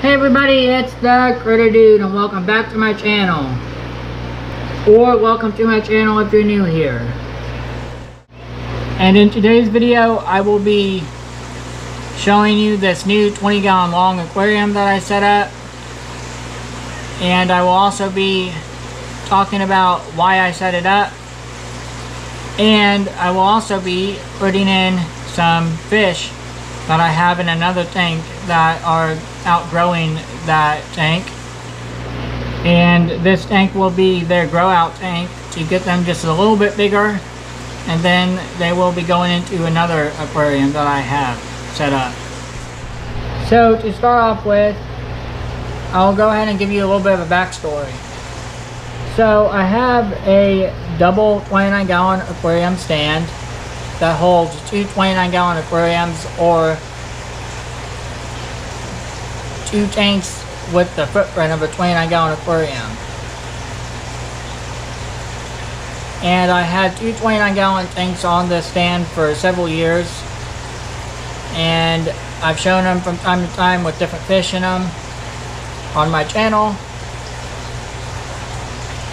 Hey everybody, it's the Critter Dude and welcome back to my channel. Or welcome to my channel if you're new here. And in today's video, I will be showing you this new 20-gallon long aquarium that I set up. And I will also be talking about why I set it up. And I will also be putting in some fish that I have in another tank that are outgrowing that tank, and this tank will be their grow out tank to get them just a little bit bigger, and then they will be going into another aquarium that I have set up. So to start off with, I'll go ahead and give you a little bit of a backstory. So I have a double 29-gallon aquarium stand that holds two 29-gallon aquariums, or two tanks with the footprint of a 29-gallon aquarium. And I had two 29-gallon tanks on this stand for several years, and I've shown them from time to time with different fish in them on my channel.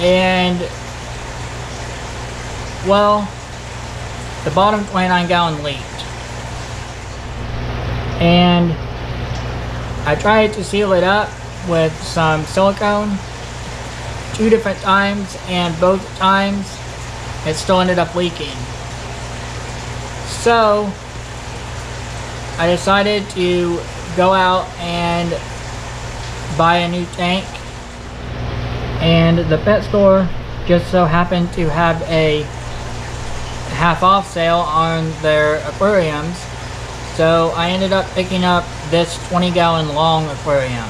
And well, the bottom 29-gallon leaked, and I tried to seal it up with some silicone 2 different times, and both times it still ended up leaking. So I decided to go out and buy a new tank, and the pet store just so happened to have a half off sale on their aquariums, so I ended up picking up this 20-gallon long aquarium.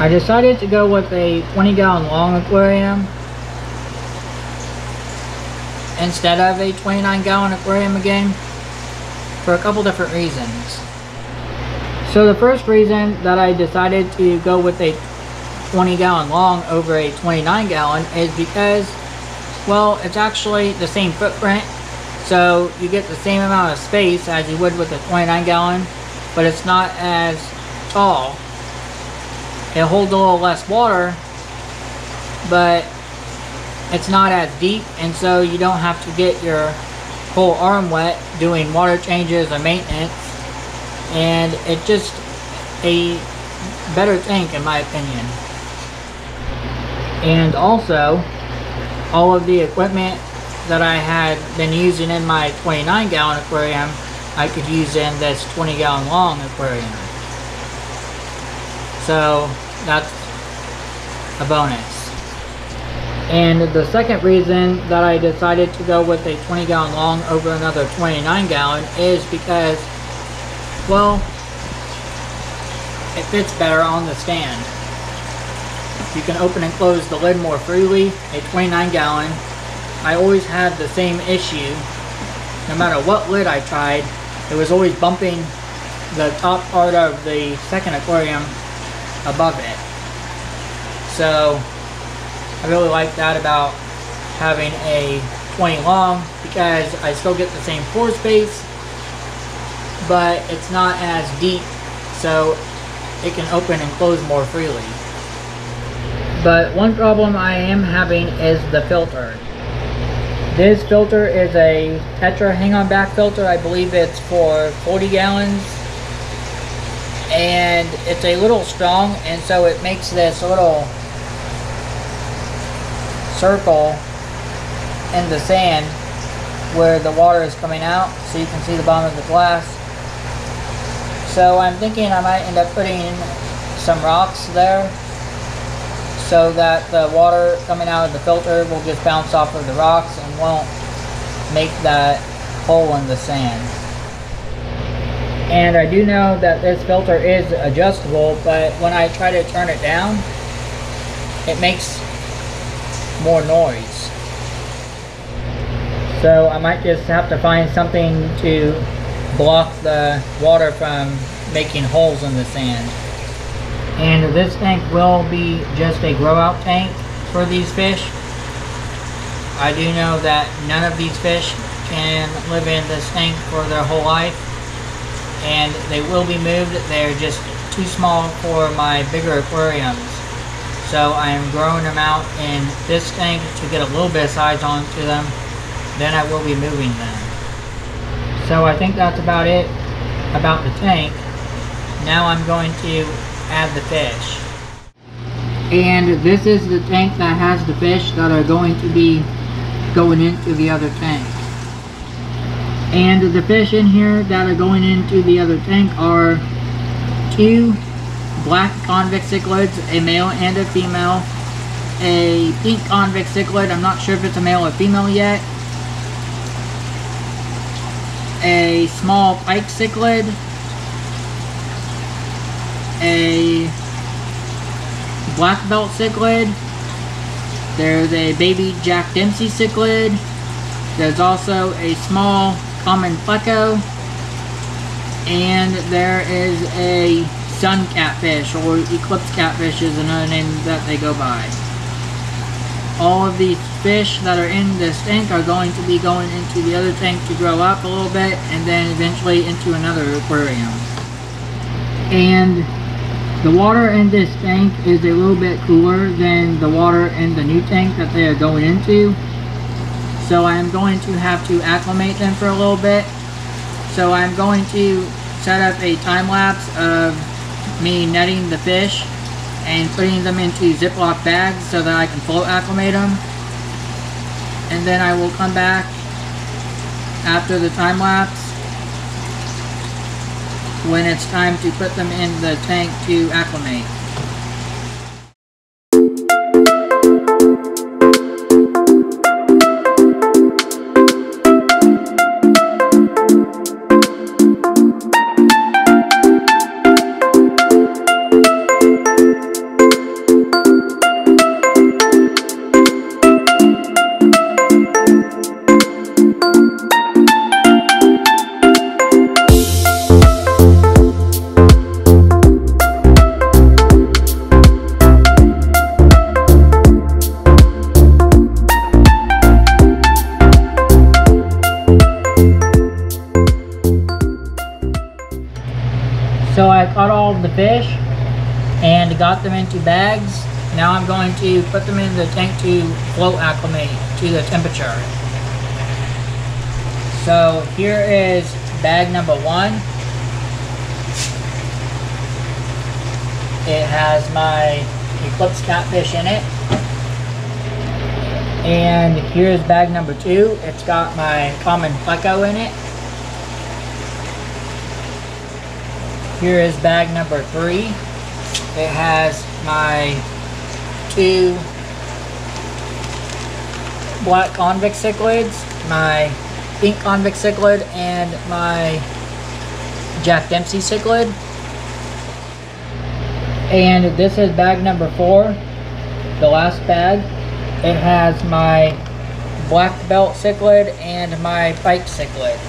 I decided to go with a 20-gallon long aquarium instead of a 29-gallon aquarium again, for a couple different reasons. So the first reason that I decided to go with a 20-gallon long over a 29-gallon is because, well, it's actually the same footprint, so you get the same amount of space as you would with a 29-gallon, but it's not as tall. It holds a little less water, but it's not as deep, and so you don't have to get your whole arm wet doing water changes or maintenance, and it's just a better tank in my opinion. And also, all of the equipment that I had been using in my 29-gallon aquarium, I could use in this 20-gallon long aquarium. So that's a bonus. And the second reason that I decided to go with a 20-gallon long over another 29-gallon is because, well, it fits better on the stand. You can open and close the lid more freely. A 29-gallon, I always had the same issue. No matter what lid I tried, it was always bumping the top part of the second aquarium above it. So I really like that about having a 20 long, because I still get the same pore space, but it's not as deep, so it can open and close more freely. But one problem I am having is the filter. This filter is a Tetra hang-on back filter. I believe it's for 40 gallons. And it's a little strong, and so it makes this little circle in the sand where the water is coming out, so you can see the bottom of the glass. So I'm thinking I might end up putting some rocks there, so that the water coming out of the filter will just bounce off of the rocks and won't make that hole in the sand. And I do know that this filter is adjustable, but when I try to turn it down, it makes more noise. So I might just have to find something to block the water from making holes in the sand. And this tank will be just a grow out tank for these fish. I do know that none of these fish can live in this tank for their whole life, and they will be moved. They're just too small for my bigger aquariums. So I am growing them out in this tank to get a little bit of size onto them. Then I will be moving them. So I think that's about it about the tank. Now I'm going to add the fish. And this is the tank that has the fish that are going to be going into the other tank. And the fish in here that are going into the other tank are 2 black convict cichlids, a male and a female, a pink convict cichlid, I'm not sure if it's a male or female yet, a small pike cichlid, a black belt cichlid, there's a baby Jack Dempsey cichlid, there's also a small common pleco, and there is a sun catfish, or eclipse catfish is another name that they go by. All of these fish that are in this tank are going to be going into the other tank to grow up a little bit, and then eventually into another aquarium. And the water in this tank is a little bit cooler than the water in the new tank that they are going into. So I'm going to have to acclimate them for a little bit. So I'm going to set up a time lapse of me netting the fish and putting them into Ziploc bags so that I can float acclimate them. And then I will come back after the time lapse when it's time to put them in the tank to acclimate. So I caught all of the fish and got them into bags. Now I'm going to put them in the tank to float acclimate to the temperature. So here is bag number 1. It has my eclipse catfish in it. And here's bag number 2. It's got my common pleco in it. Here is bag number 3. It has my 2 black convict cichlids, my pink convict cichlid, and my Jack Dempsey cichlid. And this is bag number 4, the last bag. It has my black belt cichlid and my pike cichlid.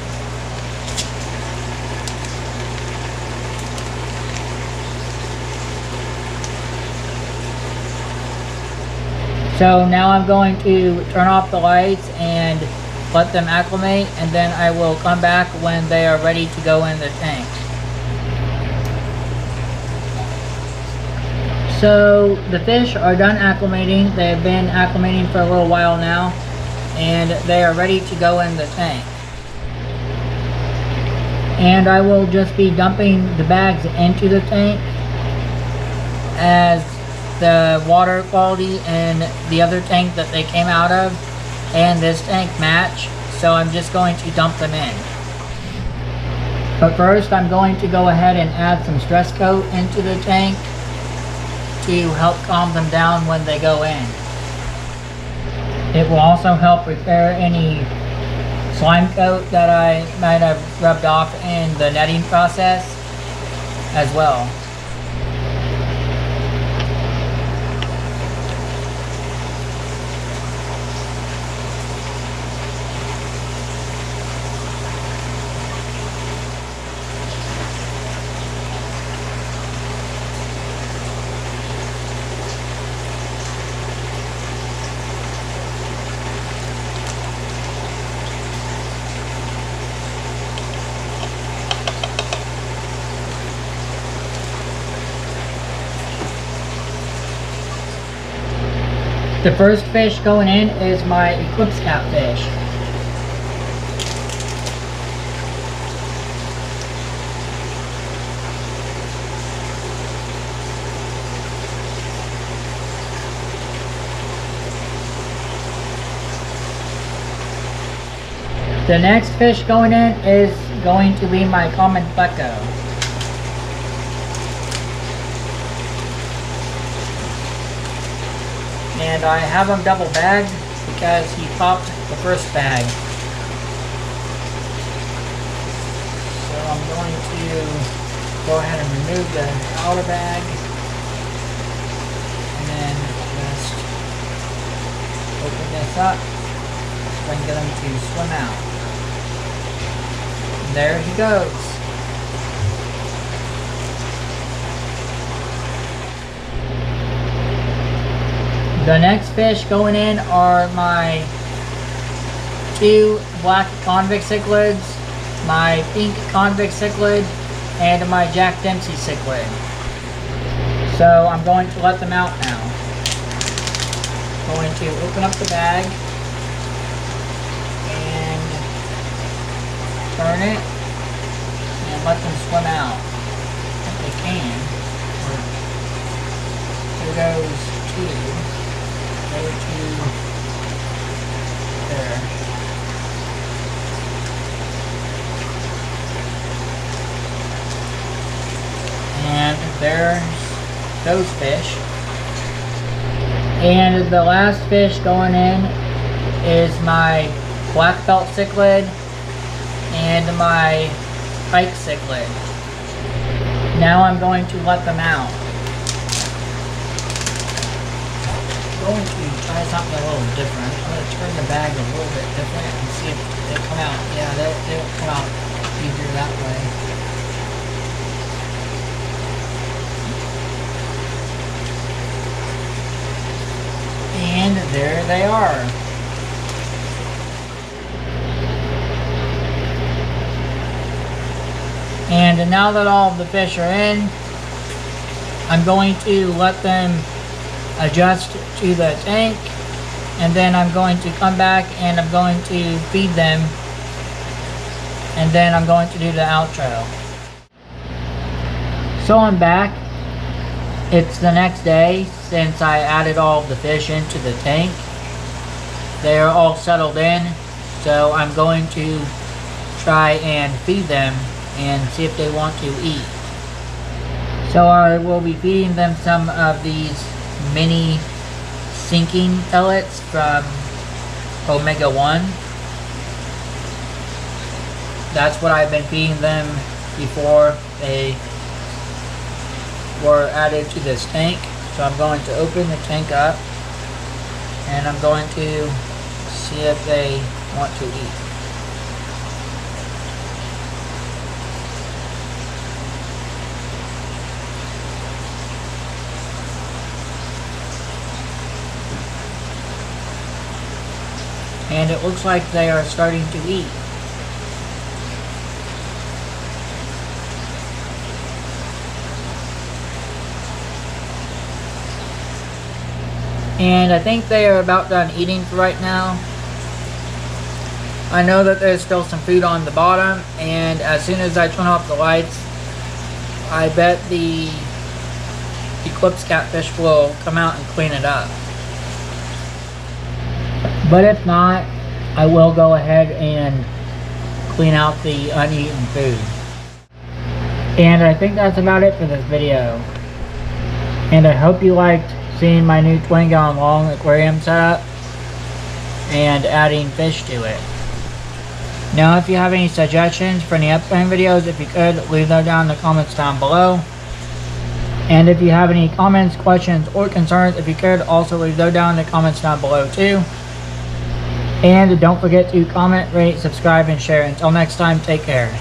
So now I'm going to turn off the lights and let them acclimate, and then I will come back when they are ready to go in the tank. So the fish are done acclimating. They have been acclimating for a little while now, and they are ready to go in the tank. And I will just be dumping the bags into the tank as the water quality in the other tank that they came out of and this tank match, so I'm just going to dump them in. But first I'm going to go ahead and add some stress coat into the tank to help calm them down when they go in. It will also help repair any slime coat that I might have rubbed off in the netting process as well. The first fish going in is my eclipse catfish. The next fish going in is going to be my common pleco. And I have him double bagged because he popped the first bag. So I'm going to go ahead and remove the outer bag and then just open this up so I can get him to swim out. And there he goes. The next fish going in are my 2 black convict cichlids, my pink convict cichlid, and my Jack Dempsey cichlid. So I'm going to let them out now. I'm going to open up the bag and turn it and let them swim out if they can. Here goes 2. Go to there. And there's those fish. And the last fish going in is my black belt cichlid and my pike cichlid. Now I'm going to let them out. I'm going to try something a little different. I'm going to turn the bag a little bit different and see if they come out. Yeah, they'll come out easier that way. And there they are. And now that all of the fish are in, I'm going to let them adjust to the tank, and then I'm going to come back and I'm going to feed them, and then I'm going to do the outro. So I'm back. It's the next day since I added all of the fish into the tank. They are all settled in, so I'm going to try and feed them and see if they want to eat. So I will be feeding them some of these mini sinking pellets from Omega 1. That's what I've been feeding them before they were added to this tank. So I'm going to open the tank up and I'm going to see if they want to eat. And it looks like they are starting to eat. And I think they are about done eating for right now. I know that there's still some food on the bottom, and as soon as I turn off the lights, I bet the eclipse catfish will come out and clean it up. But if not, I will go ahead and clean out the uneaten food. And I think that's about it for this video. And I hope you liked seeing my new 20-gallon long aquarium setup and adding fish to it. Now if you have any suggestions for any upcoming videos, if you could, leave them down in the comments down below. And if you have any comments, questions, or concerns, if you could, also leave those down in the comments down below too. And don't forget to comment, rate, subscribe, and share. Until next time, take care.